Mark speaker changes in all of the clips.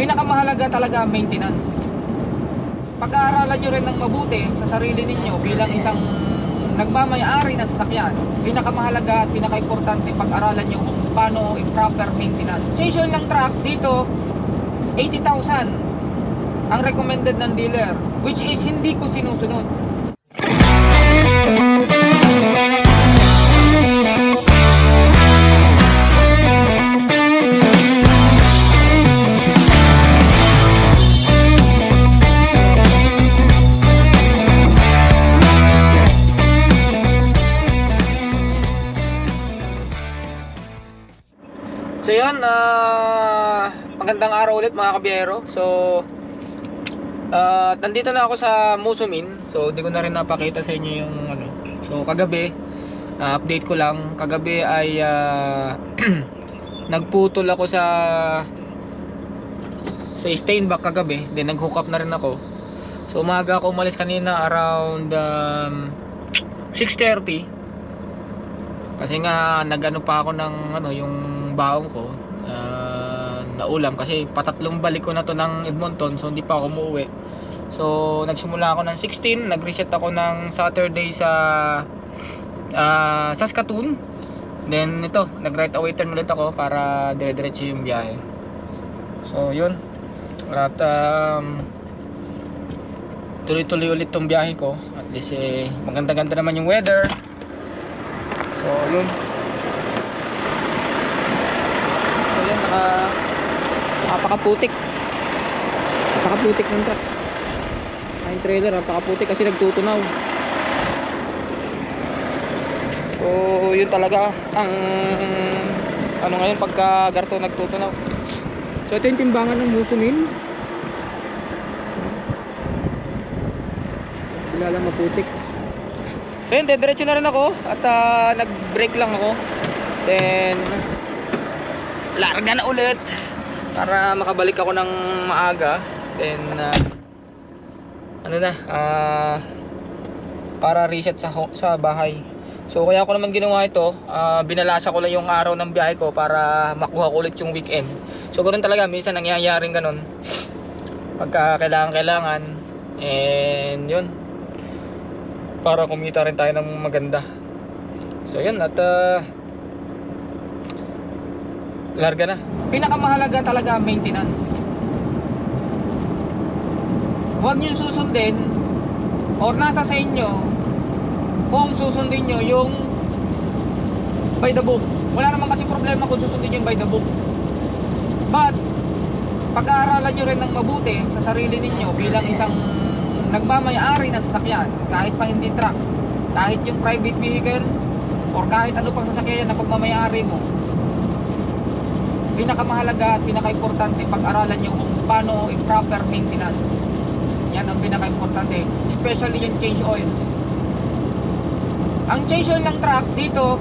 Speaker 1: Pinakamahalaga talaga ang maintenance. Pag-aaralan nyo rin ng mabuti sa sarili ninyo bilang isang nagmamay-ari ng sasakyan. Pinakamahalaga at pinaka-importante pag-aralan nyo kung paano i-proper maintenance. Station ng truck dito 80,000 ang recommended ng dealer, which is hindi ko sinusunod. So yun, magandang araw ulit mga kabiyero. So nandito na ako sa Musumin. So di ko na rin napakita sa inyo yung ano. So kagabi, update ko lang. Kagabi ay nagputol ako sa Steinbach kagabi. Then nag-hook up na rin ako. So umaga ako umalis kanina around 6:30. Kasi nga nagano pa ako ng ano, yung baong ko na ulam kasi patatlong balik ko na to ng Edmonton, so hindi pa ako umuwi. So nagsimula ako ng 16, nag-reset ako ng Saturday sa Saskatoon. Then ito, nag-right away turn ulit ako para dire-diretso yung biyahe. So yun, at tuloy-tuloy ulit tong biyahe ko. At least maganda-ganda naman yung weather. So yun, napakaputik ng truck. Yung trailer napakaputik kasi nagtutunaw. So yun talaga ang ano ngayon pagka garto nagtutunaw. So ito yung timbangan ng Musumin. Wala lang, maputik. So yun, diretso na rin ako at nag-brake lang ako. Then larga na ulit para makabalik ako ng maaga. Then para reset sa bahay. So kaya ako naman ginawa ito, binalasa ko lang yung araw ng biyahe ko para makuha ko ulit yung weekend. So ganoon talaga, minsan nangyayaring ganun pagka kailangan. And yun, para kumita rin tayo ng maganda. So yun, at larga na. Pinakamahalaga talaga ang maintenance. Huwag nyo susundin or nasa sa inyo kung susundin nyo yung by the book. Wala naman kasi problema kung susundin yung by the book. But pag-aaralan nyo rin ng mabuti sa sarili ninyo bilang isang nagmamay-ari ng sasakyan, kahit pa hindi truck, kahit yung private vehicle or kahit ano pang sasakyan na pagmamay-ari mo. Pinakamahalaga at pinaka-importante pag-aralan nyo kung paano i-proper maintenance. Yan ang pinaka-importante, especially yung change oil. Ang change oil ng truck dito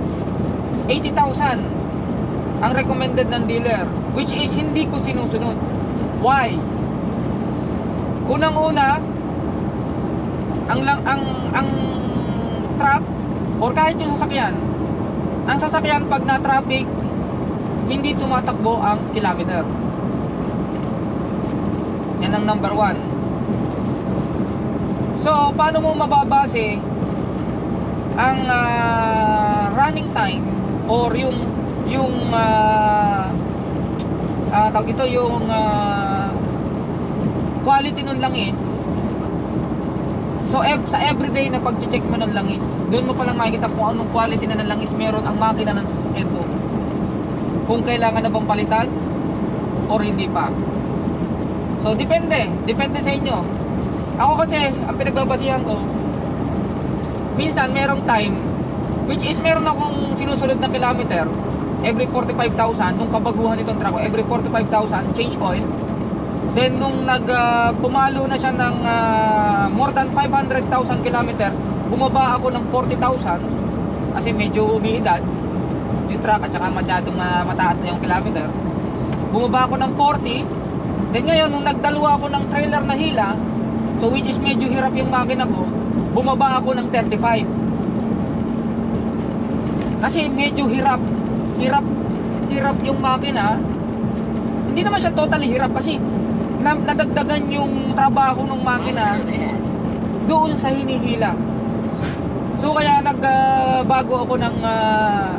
Speaker 1: 80,000 ang recommended ng dealer, which is hindi ko sinusunod. Why? Unang-una, ang truck or kahit yung sasakyan, ang sasakyan pag na-traffic hindi tumatakbo ang kilometer. Yan ang number 1. So paano mo mababase ang running time or yung tawag ito, yung quality ng langis? So sa everyday na pag-check mo ng langis, doon mo palang makikita kung anong quality na ng langis meron ang makina ng sasakyan mo, kung kailangan na bang palitan or hindi pa. So depende sa inyo. Ako kasi ang pinagbabasihan ko, minsan merong time which is meron akong sinusunod na kilometer every 45,000. Nung kabaguhan nitong truck ko, every 45,000 change oil. Then nung pumalo na siya ng more than 500,000 kilometers, bumaba ako ng 40,000 kasi medyo umiidad yung truck at saka masyadong mataas na yung kilometer. Bumaba ako ng 40. Then ngayon nung nagdalawa ako ng trailer na hila, so which is medyo hirap yung makina ko, bumaba ako ng 35. Kasi medyo hirap yung makina. Hindi naman siya totally hirap kasi nadagdagan yung trabaho ng makina doon sa hinihila. So kaya nagbago ako ng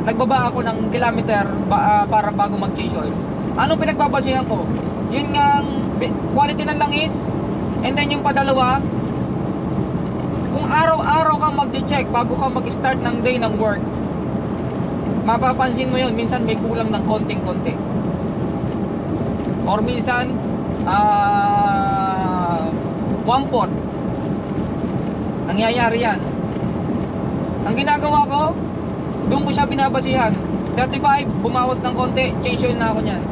Speaker 1: nagbaba ako ng kilometer para bago mag-change oil. Anong pinagbabasihan ko? Yun nga quality ng langis, and then yung padalawa, kung araw-araw kang mag-check bago ka mag-start ng day ng work, mapapansin mo yun, minsan may kulang ng konting-konti. Or minsan 1/4. Nangyayari yan. Ang ginagawa ko, doon ko siya binabasihan. 35, bumawas ng konti, change oil na ako niyan.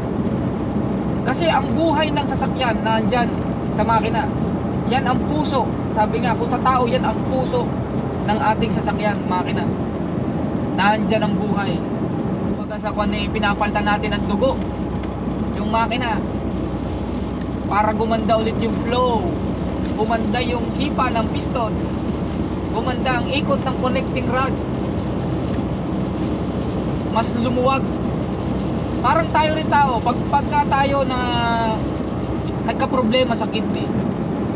Speaker 1: Kasi ang buhay ng sasakyan nandyan sa makina. Yan ang puso. Sabi nga, kung sa tao, yan ang puso ng ating sasakyan, makina. Nandyan ang buhay. Pagka sa kwan eh, pinapalitan natin ang dugo, yung makina, para gumanda ulit yung flow, gumanda yung sipa ng piston, gumanda ang ikot ng connecting rod, mas lumuwag. Parang tayo rin tao, pagka tayo na nagka-problema sa kidney,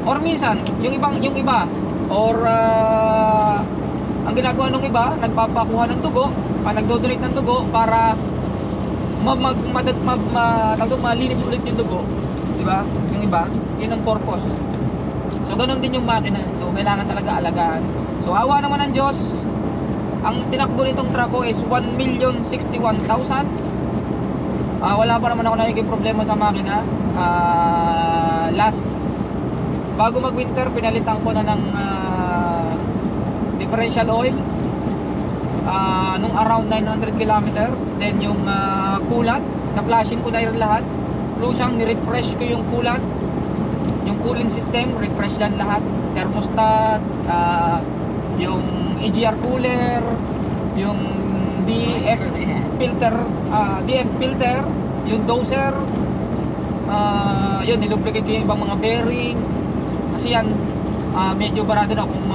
Speaker 1: or minsan yung iba or ang ginagawa ng iba, nagpapakuha ng dugo, nagdo-donate ng dugo para malinis ulit yung dugo, di ba? Yung iba, yun ang purpose. So ganun din yung makina. So kailangan talaga alagaan. So awa naman ng Diyos, ang tinakbo nitong truck ko is 1,061,000. Wala pa naman ako nagiging problema sa makina. Bago mag winter, pinalitan ko na ng differential oil nung around 900 kilometers. Then yung coolant, na-flashing ko na yun lahat. Plus siyang ni-refresh ko yung coolant, yung cooling system, refresh yan lahat. Thermostat, yung EGR cooler, yung DF filter, yung doser, yun, nilubricate ko yung ibang mga bearing. Kasi yan, medyo barado na kung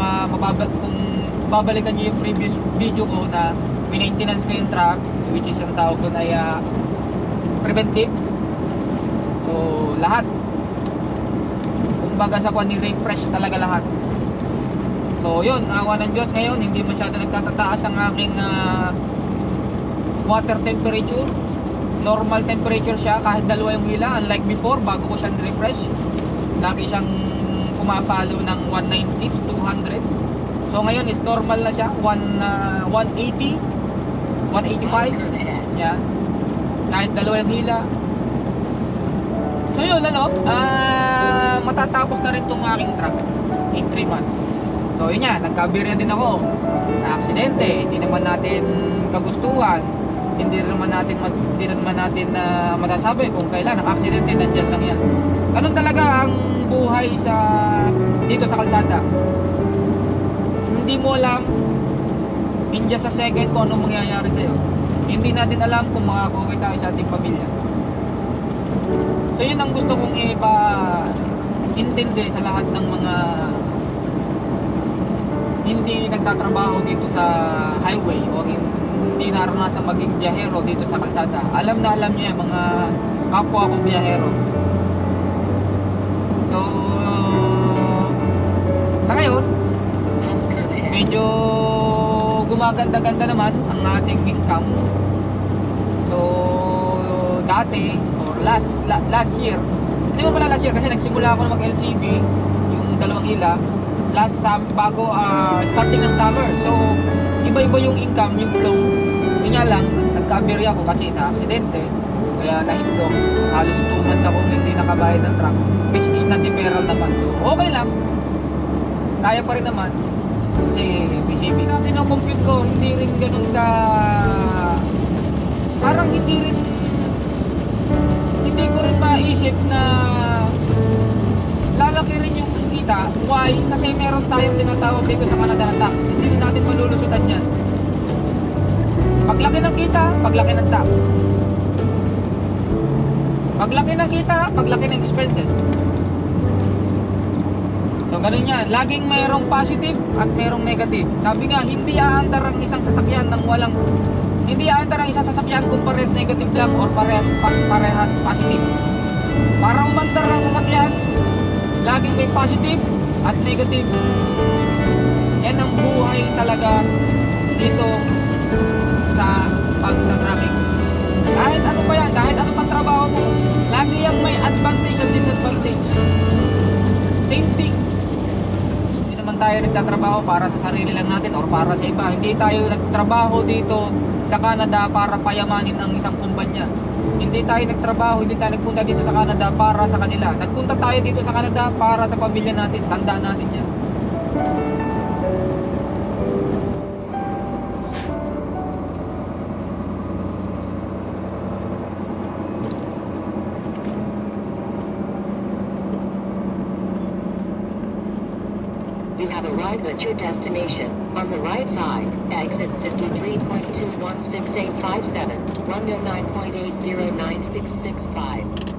Speaker 1: babalikan nyo yung previous video ko na maintenance ko yung truck, which is ang tawag doon ay preventive. So lahat, kumbaga sa kwan, ni-refresh talaga lahat. So yun, awa ng Diyos ngayon, hindi masyado nagtatataas ang aking water temperature. Normal temperature siya kahit dalawa yung hila. Unlike before, bago ko siya ni-refresh, lagi siyang pumapalo ng 190 to 200. So ngayon is normal na siya, 180, 185. Yan, kahit dalawa yung hila. So yun, matatapos na rin itong aking truck in 3 months. So yun yan, nagkabirya din ako na aksidente. Hindi naman natin kagustuhan, hindi naman natin masasabi kung kailan ang aksidente, nandyan lang yan. Ganun talaga ang buhay dito sa kalsada. Hindi mo alam in just a second kung anong mangyayari sa'yo. Hindi natin alam kung makakukay tayo sa ating pamilya. So yun ang gusto kong ipa-intindi sa lahat ng mga hindi nagtatrabaho dito sa highway o hindi naranasan maging biyahero dito sa kalsada. Alam na alam niyo yung mga kapwa kong biyahero. So sa ngayon, medyo gumaganda-ganda naman ang ating income. So dati or last year, hindi mo pala last year kasi nagsimula ako na mag-LCV, yung dalawang hila bago starting ng summer. So iba-iba yung income, yung flow. Yun nga lang, nagka-aberya ako kasi na-aksidente, kaya nahinto. Halos 2 months ako hindi nakabayad ng truck, which is na deferral naman. So okay lang, kaya pa rin naman kasi PCB natin ang compute ko. Hindi rin ganun parang hindi ko rin maisip na lalaki rin yung kita. Why? Kasi meron tayong tinatawag dito sa Canada na tax. Hindi rin natin malulusutan yan. Paglaki ng kita, paglaki ng tax. Paglaki ng kita, paglaki ng expenses. So ganun yan. Laging mayroong positive at mayroong negative. Sabi nga, hindi aandar ang isang sasakyan kung parehas negative lang or parehas positive. Para umandar ang sasakyan, may positive at negative. Yan ang buhay talaga dito sa pagta-traffic. Kahit ano pa yan, kahit ano pang trabaho mo, lagi yung may advantage at disadvantage. Same thing. Hindi naman tayo nagtatrabaho para sa sarili lang natin or para sa iba. Hindi tayo nagtrabaho dito sa Canada para payamanin ang isang kumpanya. Hindi tayo nagtrabaho, hindi tayo nagpunta dito sa Canada para sa kanila. Nagpunta tayo dito sa Canada para sa pamilya natin. Tandaan natin yan.
Speaker 2: You have arrived at your destination. On the right side, exit 53.216857, 109.809665.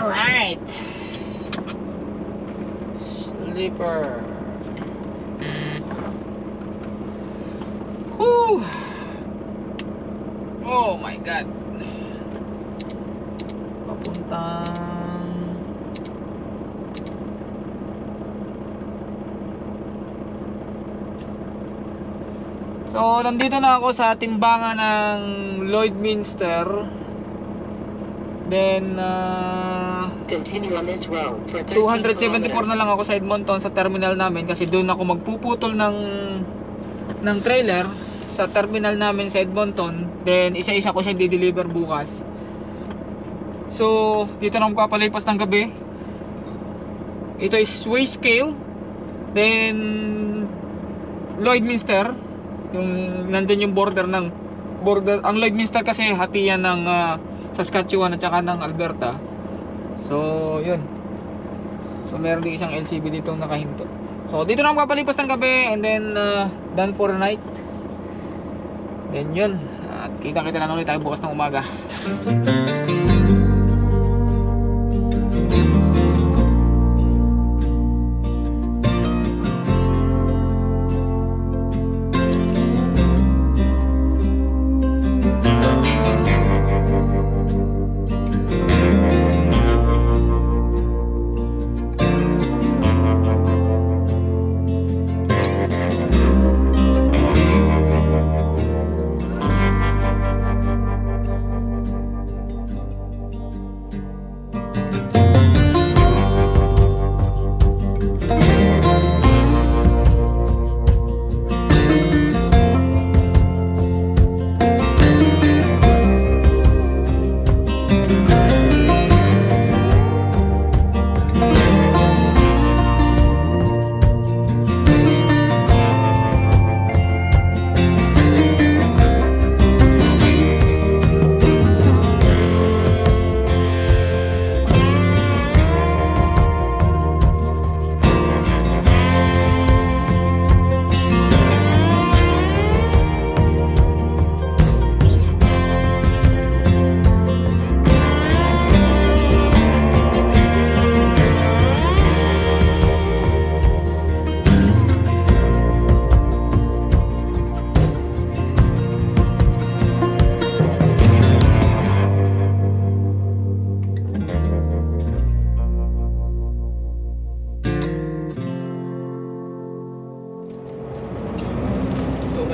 Speaker 1: Alright. Sleeper. Whew. Oh my God. Papuntang So, nandito na ako sa timbangan ng Lloydminster. Then,
Speaker 2: Continue on this road for 13
Speaker 1: 274
Speaker 2: kilometers.
Speaker 1: na lang ako sa Edmonton sa terminal namin kasi doon ako magpuputol ng trailer sa terminal namin sa Edmonton. Then, isa-isa ko siya di-deliver bukas. So, dito na magpapalipas ng gabi. Ito is Wayscale. Then, Lloydminster. Yung nandun yung border. Ang Lloydminster kasi hatiyan ng Saskatchewan at saka ng Alberta. So, yun. So, meron din isang LCB dito nakahinto. So, dito na magpapalipas ng gabi. And then, done for the night. Then, yun. At kita-kita na ulit tayo bukas ng umaga.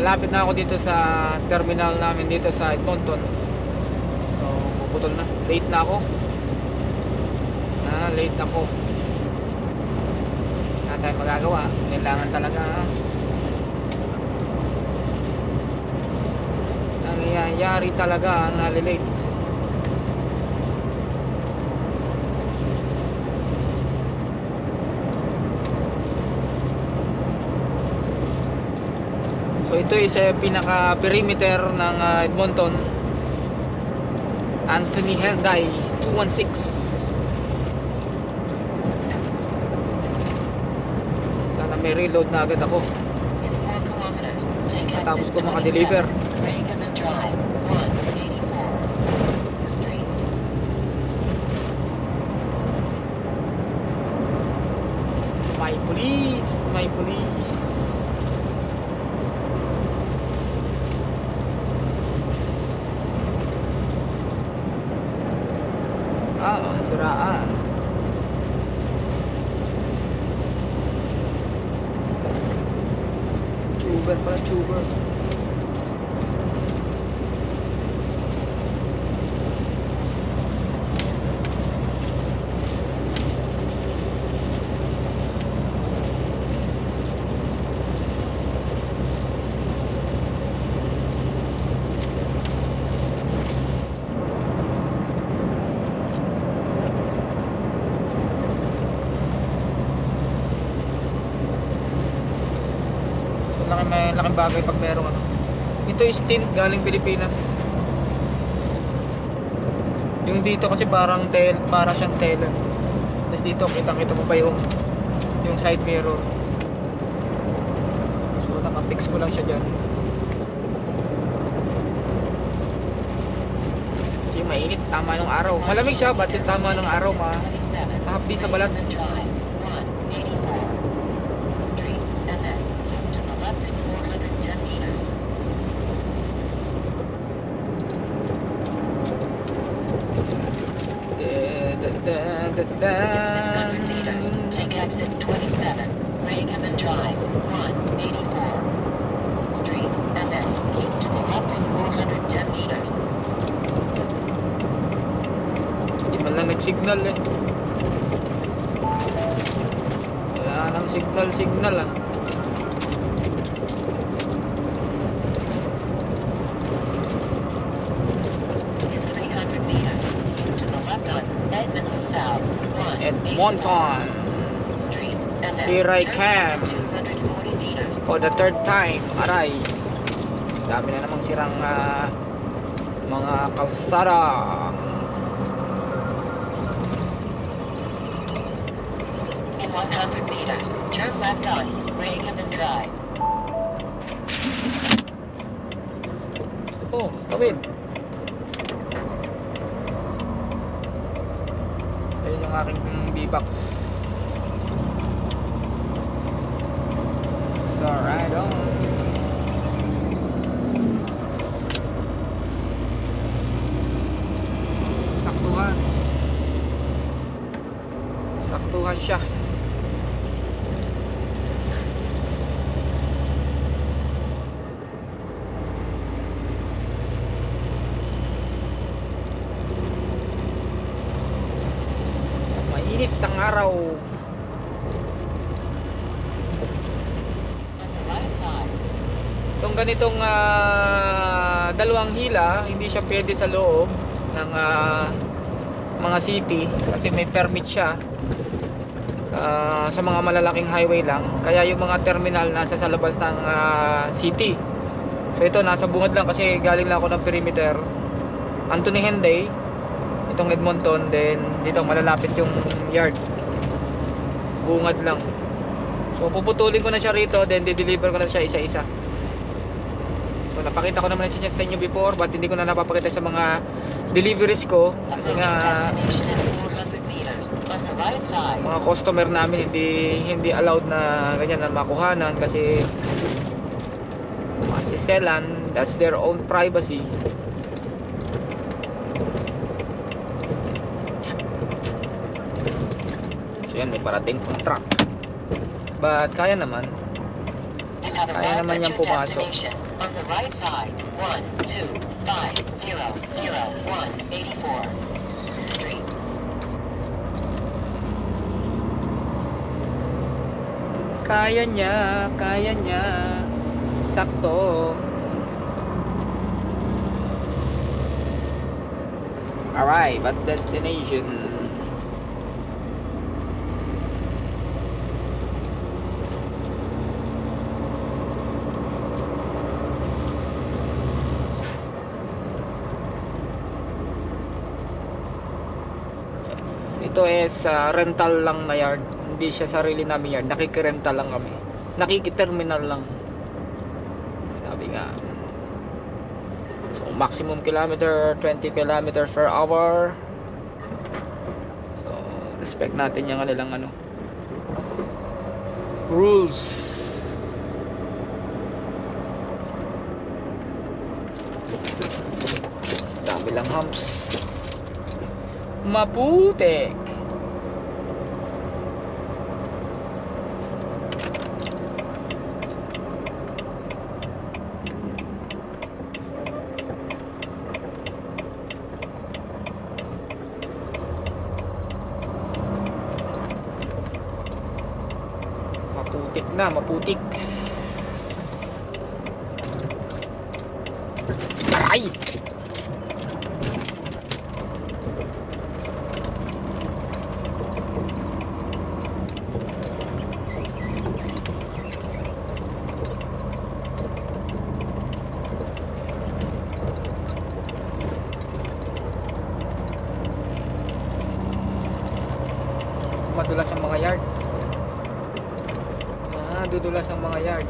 Speaker 1: Malapit na ako dito sa terminal namin dito sa Edmonton. So, puputol na. Late na ako. Late ako. Wala tayong magagawa. Kailangan talaga. Nangyayari talaga nalilate. So ito is pinaka perimeter ng Edmonton. Anthony Henday 216. Sana may reload na agad ako.
Speaker 2: In 4
Speaker 1: Tapos ko maka-deliver.
Speaker 2: Regavan Drive, 184 Street.
Speaker 1: May police! May police! Siraan. Tuber pala, tuber. May laking bagay pag merong ano. Ito is tint galing Pilipinas. Yung dito kasi parang para siyang tela. Tapos dito kita mo pa yung side mirror. So naka-fix ko lang siya diyan. Kasi mainit, tama ng araw. Malamig siya, but tama ng araw, mahapdi sa balat.
Speaker 2: In 600 meters, take exit 27, Regavan Drive, 184 Street, and then keep to the left in 410 meters.
Speaker 1: Hindi man lang nag-signal eh. Wala nang signal ah.
Speaker 2: In 300 meters, keep to the left on Edmonton South,
Speaker 1: Edmonton
Speaker 2: Street, and then
Speaker 1: Here I
Speaker 2: turn
Speaker 1: come.
Speaker 2: 240 meters.
Speaker 1: For the third time. Aray, dami na namang sirang mga kalsada.
Speaker 2: In 100 meters, turn left on Regavan Drive.
Speaker 1: Oh, tawid. Ayun yung aking B-box. So right on. Saktuhan siya. Mainit ang araw.
Speaker 2: On the right side,
Speaker 1: Itong ganitong dalawang hila, hindi siya pwede sa loob ng mga city kasi may permit siya sa mga malalaking highway lang. Kaya yung mga terminal nasa sa labas ng city. So ito nasa bungad lang kasi galing lang ako ng perimeter. Anthony Henday, itong Edmonton, then dito malalapit yung yard. Bungad lang. So puputulin ko na siya rito, then di-deliver ko na siya isa-isa. So napakita ko naman sa inyo before, but hindi ko na napapakita sa mga deliveries ko kasi
Speaker 2: approaching
Speaker 1: nga
Speaker 2: destination at 400 meters. On the right side,
Speaker 1: mga customer namin hindi allowed na ganyan na makuhanan kasi masiselan, that's their own privacy. So yan, may parating pang truck, but kaya naman.
Speaker 2: you have
Speaker 1: Kaya
Speaker 2: arrived
Speaker 1: naman
Speaker 2: at
Speaker 1: niyang
Speaker 2: your
Speaker 1: pumasok.
Speaker 2: destination. On the right side, 1250184 Street.
Speaker 1: Kaya niya. Sakto. Arrive at destination. Ito is rental lang na yard. Hindi siya sarili namin yard. Nakikirental lang kami. Nakikiterminal lang. Sabi nga. So maximum kilometer 20 kilometers per hour. So respect natin yung kanilang ano rules. Dami lang humps. Maputik. Maputik na, maputik. Aray! Madulas ang mga yard. Dudulas ang mga yard.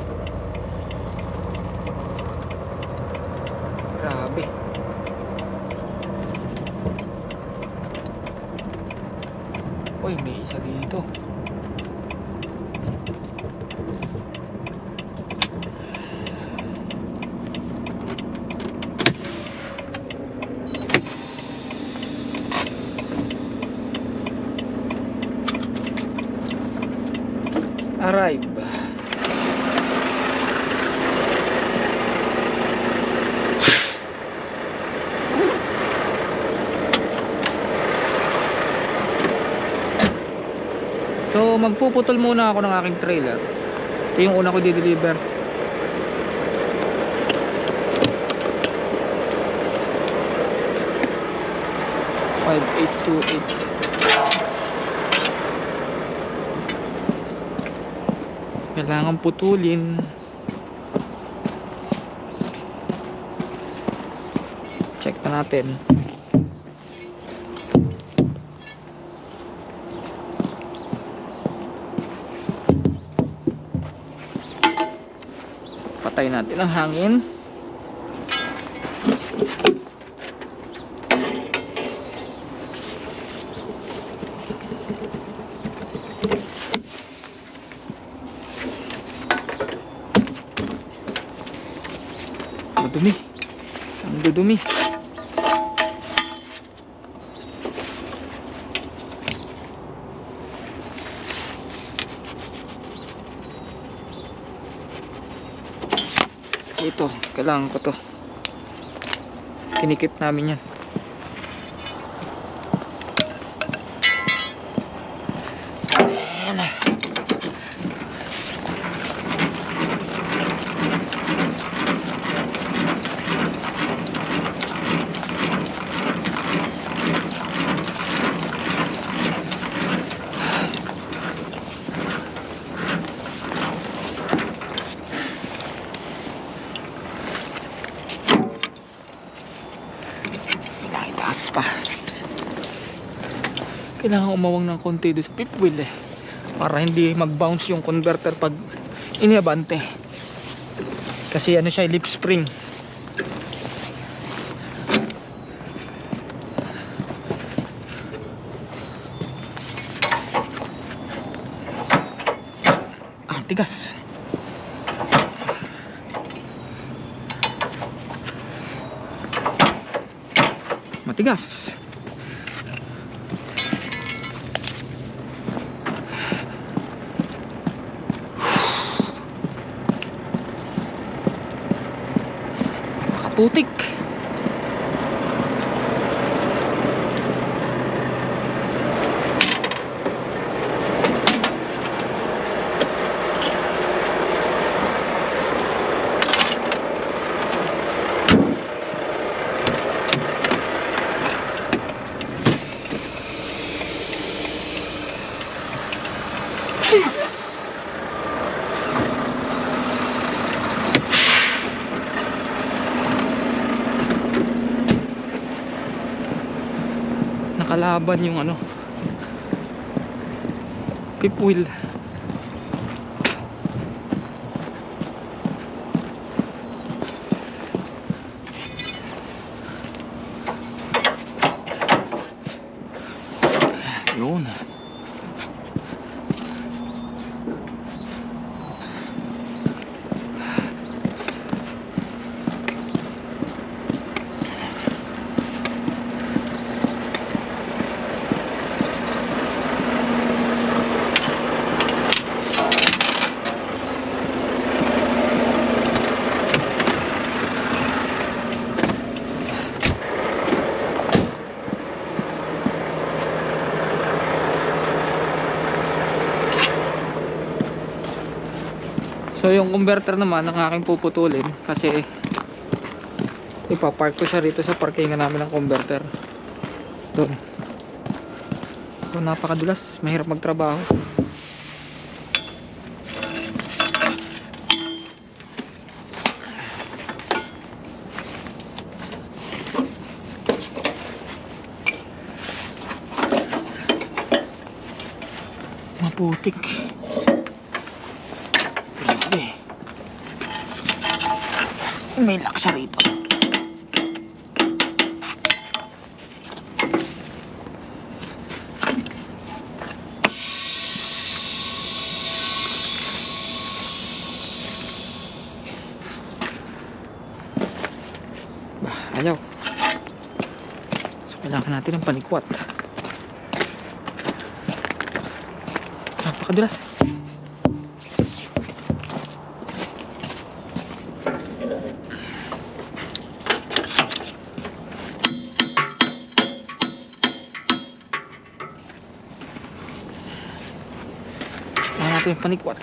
Speaker 1: Grabe. Uy, may isa dito. Arrive. So magpuputol muna ako ng aking trailer. Ito yung una ko di-deliver. Kailangan putulin. Check na natin. Patay natin ang hangin. Madumi. Ang dudumi. Ito, kailangan ko to. Kinikip namin yan. Ayan na. Itaas pa. Kailangan umawang ng konti doon sa fifth wheel para hindi mag-bounce yung converter pag iniabante. Kasi ano siya, lip spring. Tigas. Matigas. Makaputik. Nakalaban yung ano, fifth wheel. So yung converter naman ang aking puputulin kasi ipapark ko siya rito sa parkingan namin ng converter doon. So napakadulas, mahirap magtrabaho. Maputik. Grabe. May lock siya rito. Ayaw. So kailangan natin ng panikwat. Napakadulas. Kailangan natin yung panikwat.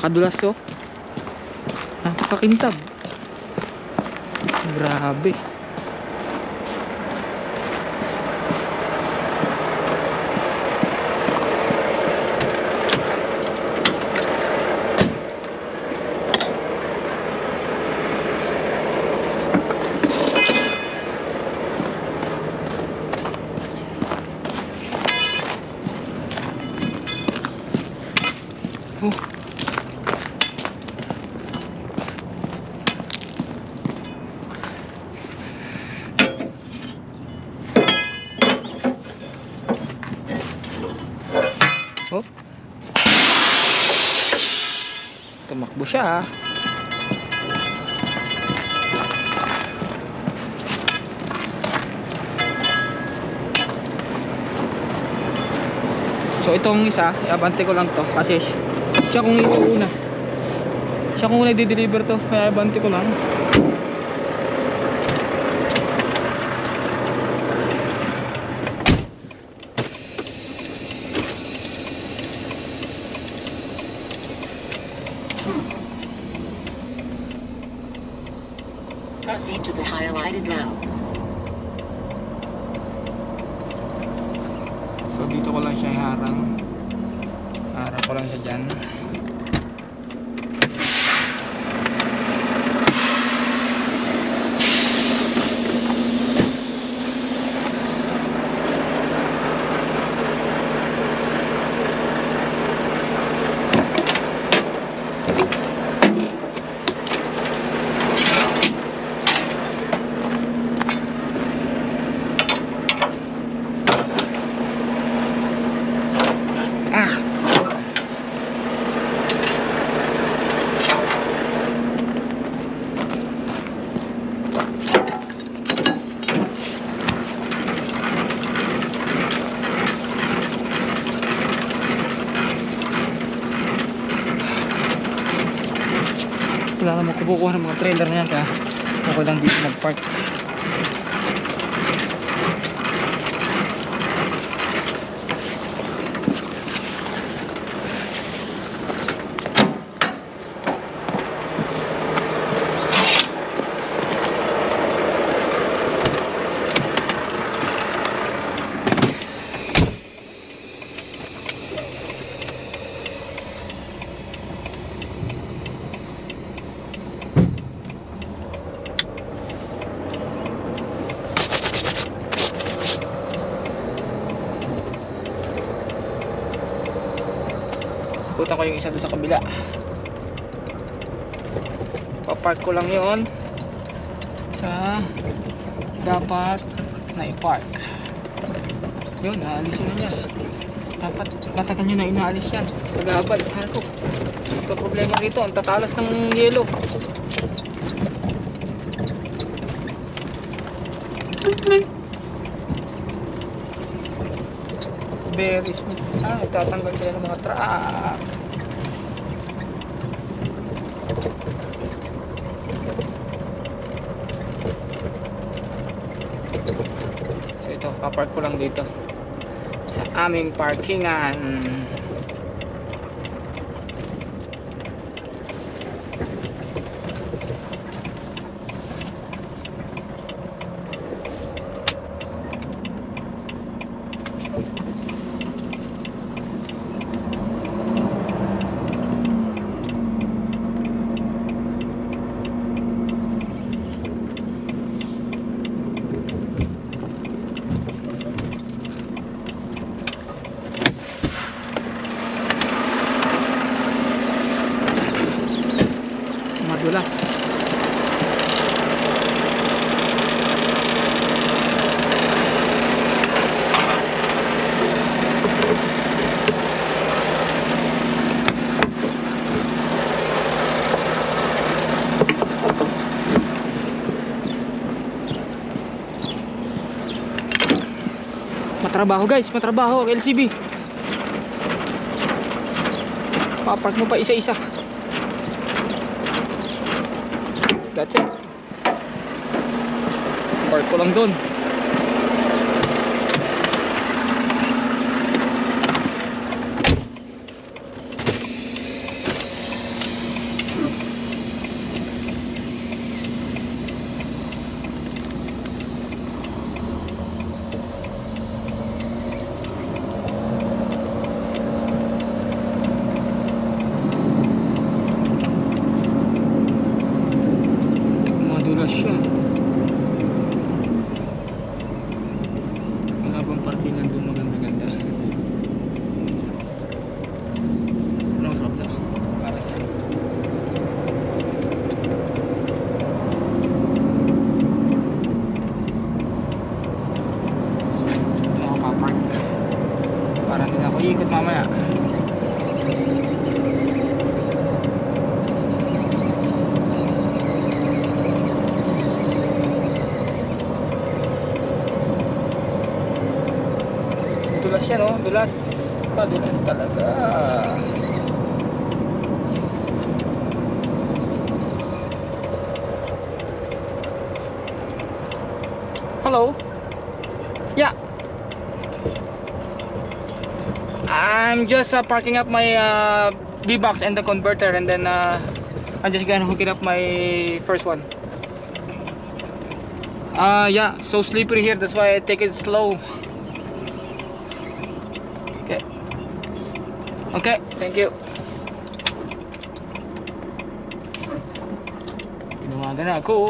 Speaker 1: Napakadulas to. Napakakintab. Grabe. Oh. Oh. Tumakbo siya. So itong isa, iabante ko lang to kasi siya kung iuuna. Siya kung i-deliver to, kaya iabante ko lang.
Speaker 2: Proceed to the highlighted route.
Speaker 1: So dito ko lang siya iharang. Harang ko lang siya dyan. Wala naman kukuha ng mga trailer na yan kaya okay lang dito mag-park. Puta ko yung isa doon sa kabila. Papark ko lang yon sa dapat na i-park. Yun, naalisin na niya. Dapat matagal nyo na inaalis yan sa gabal. Ano? So problema rito, ang tatalas ng yelo. Very smooth. Tatanggal kaya ng mga truck. Kapark ko lang dito sa aming parkingan. Madulas. Matrabaho guys, matrabaho ang LCB. Papark mo pa isa-isa. That's it. Park ko lang doon. Madulas siya. Wala bang parkingan doon maganda-ganda? Ano masarap na? Para sa akin. Hindi ako papark. Para din ako ikot mamaya. Dulas siya, no? Dulas. Dulas talaga. Hello? Yeah. I'm just parking up my V-Box and the converter, and then I'm just gonna hook it up my first one. Yeah, so slippery here, that's why I take it slow. Okay. Okay, thank you. Tinawagan na ako.